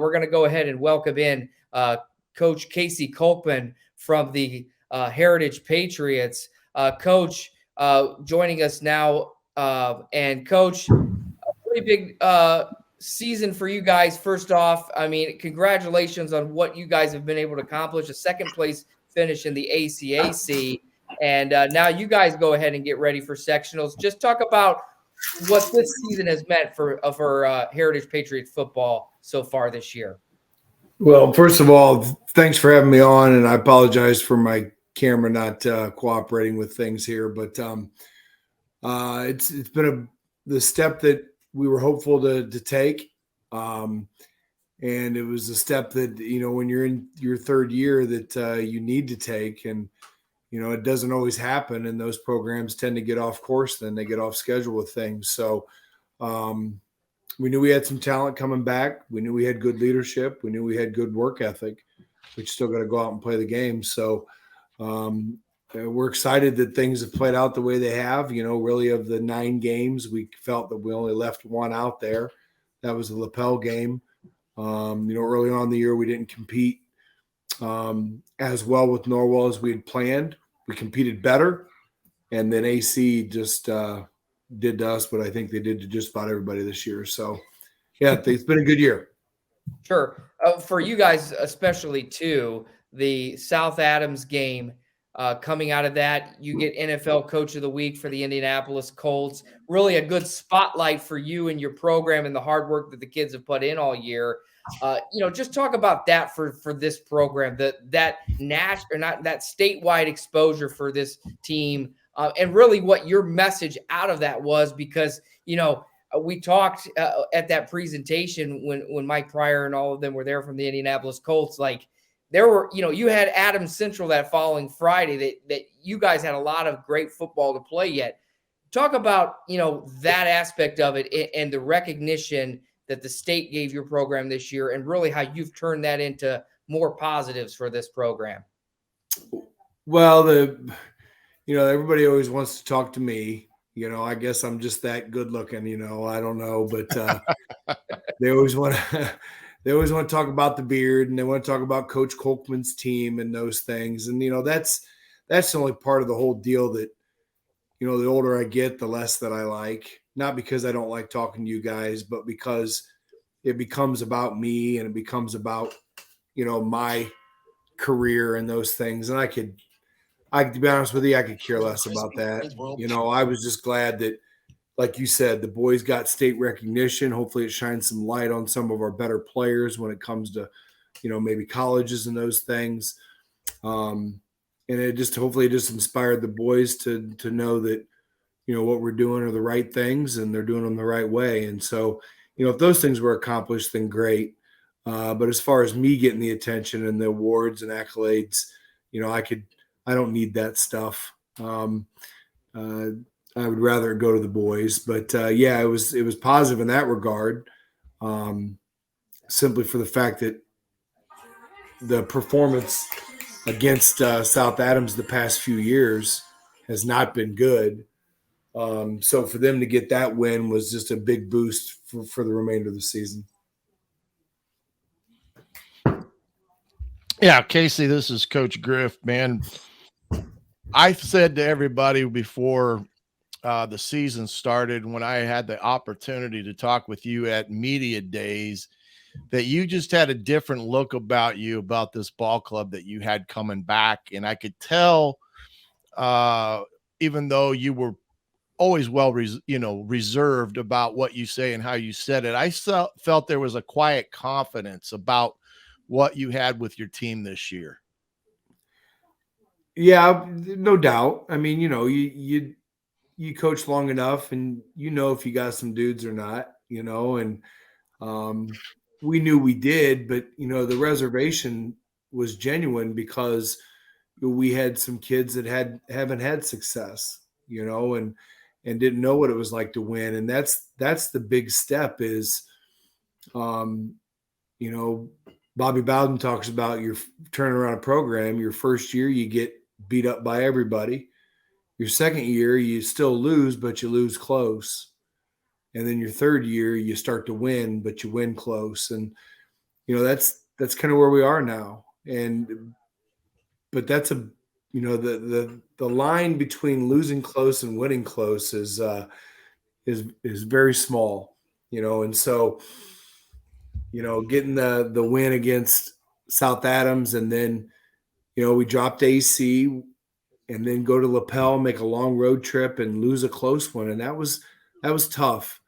we're going to go ahead and welcome in Coach Casey Kolkman from the Heritage Patriots. Coach, joining us now. And Coach, a pretty big season for you guys. First off, I mean, congratulations on what you guys have been able to accomplish. A second place finish in the ACAC. And now you guys go ahead and get ready for sectionals. Just talk about what this season has meant for Heritage Patriots football so far this year. Well, first of all, thanks for having me on, and I apologize for my camera not cooperating with things here. But it's been the step that we were hopeful to take, and it was a step that when you're in your third year that you need to take, and it doesn't always happen, and those programs tend to get off course, then they get off schedule with things. So we knew we had some talent coming back. We knew we had good leadership. We knew we had good work ethic. We still got to go out and play the game. So we're excited that things have played out the way they have. Really, of the 9 games, we felt that we only left one out there. That was the lapel game. Early on in the year, we didn't compete as well with Norwell as we had planned. We competed better, and then AC just did to us what I think they did to just about everybody this year. So, yeah, it's been a good year. Sure. For you guys especially, too, the South Adams game, coming out of that, you get NFL Coach of the Week for the Indianapolis Colts. Really a good spotlight for you and your program and the hard work that the kids have put in all year. Just talk about that for this program, that statewide exposure for this team, and really what your message out of that was, because we talked at that presentation when Mike Pryor and all of them were there from the Indianapolis Colts. Like, there were, you had Adams Central that following Friday that you guys had a lot of great football to play yet. Talk about that aspect of it and the recognition that the state gave your program this year, and really how you've turned that into more positives for this program. Well, everybody always wants to talk to me. I guess I'm just that good looking, I don't know, but they always want to talk about the beard, and they want to talk about Coach Kolkman's team and those things. And, that's the only part of the whole deal that, the older I get, the less that I like. Not because I don't like talking to you guys, but because it becomes about me, and it becomes about, my career and those things. And to be honest with you, I could care less about that. I was just glad that, like you said, the boys got state recognition. Hopefully it shines some light on some of our better players when it comes to, maybe colleges and those things. And hopefully it just inspired the boys to know that, what we're doing are the right things, and they're doing them the right way. And so, if those things were accomplished, then great. But as far as me getting the attention and the awards and accolades, I don't need that stuff. I would rather go to the boys, but it was positive in that regard. Simply for the fact that the performance against South Adams the past few years has not been good. So for them to get that win was just a big boost for the remainder of the season. Yeah, Casey, this is Coach Griff, man. I've said to everybody before the season started, when I had the opportunity to talk with you at media days, that you just had a different look about you, about this ball club that you had coming back. And I could tell, even though you were always reserved about what you say and how you said it, I felt there was a quiet confidence about what you had with your team this year. Yeah, no doubt. I mean, you coach long enough, and if you got some dudes or not, and we knew we did, but the reservation was genuine because we had some kids that haven't had success, and didn't know what it was like to win. And that's the big step is, Bobby Bowden talks about your turning around a program. Your first year, you get beat up by everybody. Your second year, you still lose, but you lose close. And then your third year, you start to win, but you win close. And, that's kind of where we are now. But that's the line between losing close and winning close is very small, and so, getting the win against South Adams, and then, we dropped AC, and then go to Lapel, make a long road trip and lose a close one. And that was tough.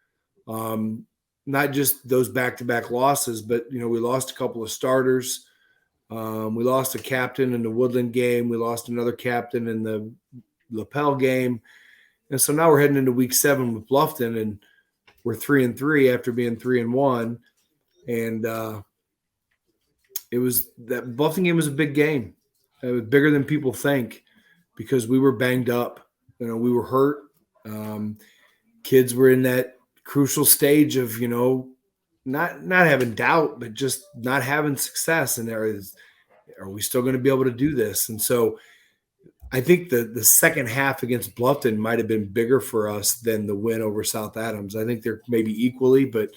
Not just those back-to-back losses, but, we lost a couple of starters. We lost a captain in the Woodland game. We lost another captain in the Lapel game. And so now we're heading into week 7 with Bluffton, and we're 3-3 after being 3-1. And it was that Bluffton game was a big game. It was bigger than people think because we were banged up. We were hurt. Kids were in that crucial stage of, not having doubt, but just not having success. And are we still going to be able to do this? And so I think the second half against Bluffton might have been bigger for us than the win over South Adams. I think they're maybe equally, but,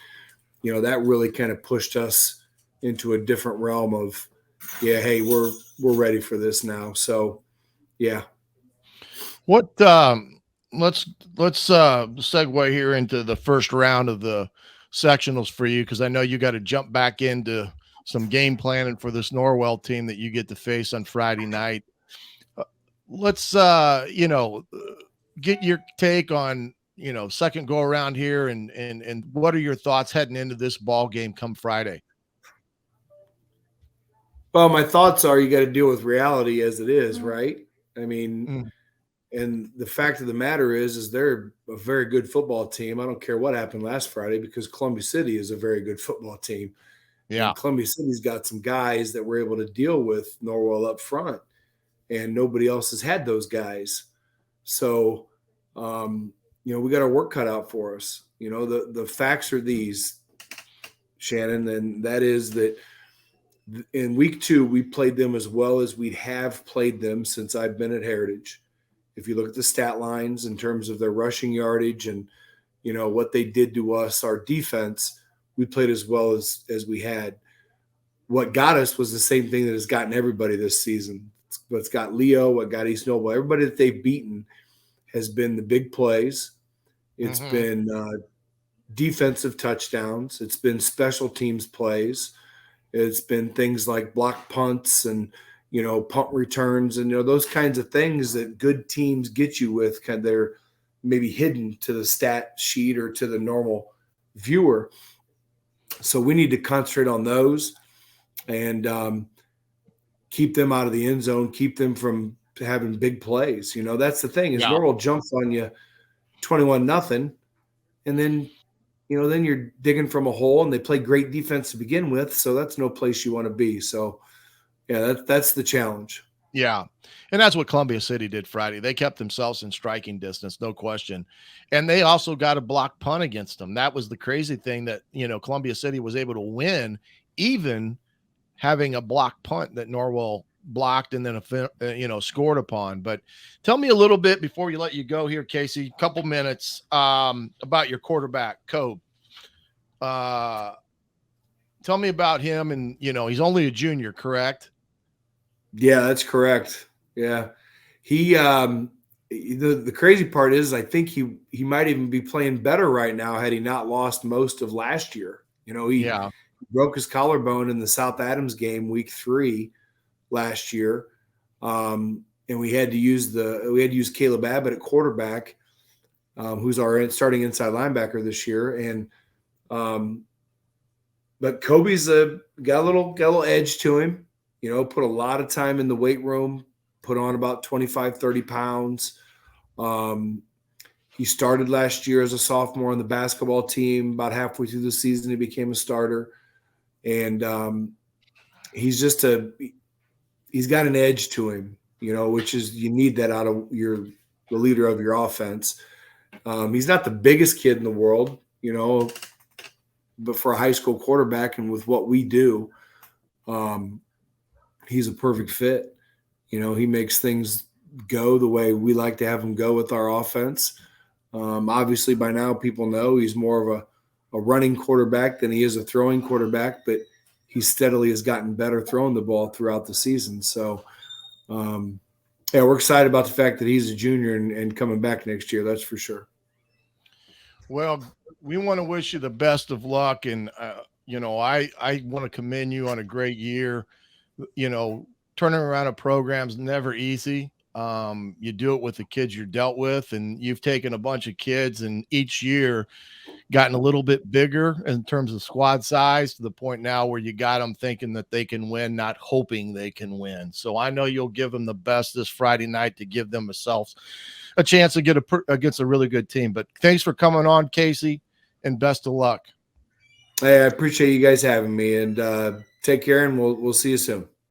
that really kind of pushed us into a different realm of, hey, we're ready for this now. So, yeah. What let's segue here into the first round of the sectionals for you, because I know you got to jump back into some game planning for this Norwell team that you get to face on Friday night. Let's get your take on second go around here, and what are your thoughts heading into this ball game come Friday? Well, my thoughts are you got to deal with reality as it is, right? I mean, and the fact of the matter is they're a very good football team. I don't care what happened last Friday because Columbia City is a very good football team. Yeah. And Columbia City's got some guys that were able to deal with Norwell up front, and nobody else has had those guys. So, we got our work cut out for us. The facts are these, Shannon, and that is that in week 2, we played them as well as we have played them since I've been at Heritage. If you look at the stat lines in terms of their rushing yardage and, what they did to us, our defense, we played as well as we had. What got us was the same thing that has gotten everybody this season. What's got Leo, what got East Noble, everybody that they've beaten has been the big plays. It's been defensive touchdowns. It's been special teams plays. It's been things like block punts and, punt returns and, those kinds of things that good teams get you with. They're maybe hidden to the stat sheet or to the normal viewer. So we need to concentrate on those and keep them out of the end zone, keep them from having big plays. That's the thing is Norwell jumps on you 21-0, and then then you're digging from a hole, and they play great defense to begin with. So that's no place you want to be. So, yeah, that's the challenge. Yeah. And that's what Columbia City did Friday. They kept themselves in striking distance, no question. And they also got a block punt against them. That was the crazy thing that, Columbia City was able to win, even having a block punt that Norwell blocked and then, scored upon. But tell me a little bit before you let you go here, Casey, a couple minutes about your quarterback, Kobe. Tell me about him. And, he's only a junior, correct? Yeah, that's correct. Yeah. He, the crazy part is I think he might even be playing better right now had he not lost most of last year. He broke his collarbone in the South Adams game week 3 last year. And we had to use Caleb Abbott at quarterback, who's our starting inside linebacker this year. And, but Kobe's got a little edge to him, put a lot of time in the weight room, put on about 25, 30 pounds. He started last year as a sophomore on the basketball team. About halfway through the season, he became a starter. And he's got an edge to him, which is you need that out of the leader of your offense. He's not the biggest kid in the world, but for a high school quarterback and with what we do, he's a perfect fit. He makes things go the way we like to have them go with our offense. Obviously, by now people know he's more of a running quarterback than he is a throwing quarterback, but he steadily has gotten better throwing the ball throughout the season. So, yeah, we're excited about the fact that he's a junior and coming back next year. That's for sure. Well, we want to wish you the best of luck. And, I want to commend you on a great year. Turning around a program's never easy. You do it with the kids you're dealt with, and you've taken a bunch of kids and each year gotten a little bit bigger in terms of squad size to the point now where you got them thinking that they can win, not hoping they can win. So I know you'll give them the best this Friday night to give themselves a chance to get against a really good team. But thanks for coming on, Casey, and best of luck. Hey, I appreciate you guys having me, and take care, and we'll see you soon.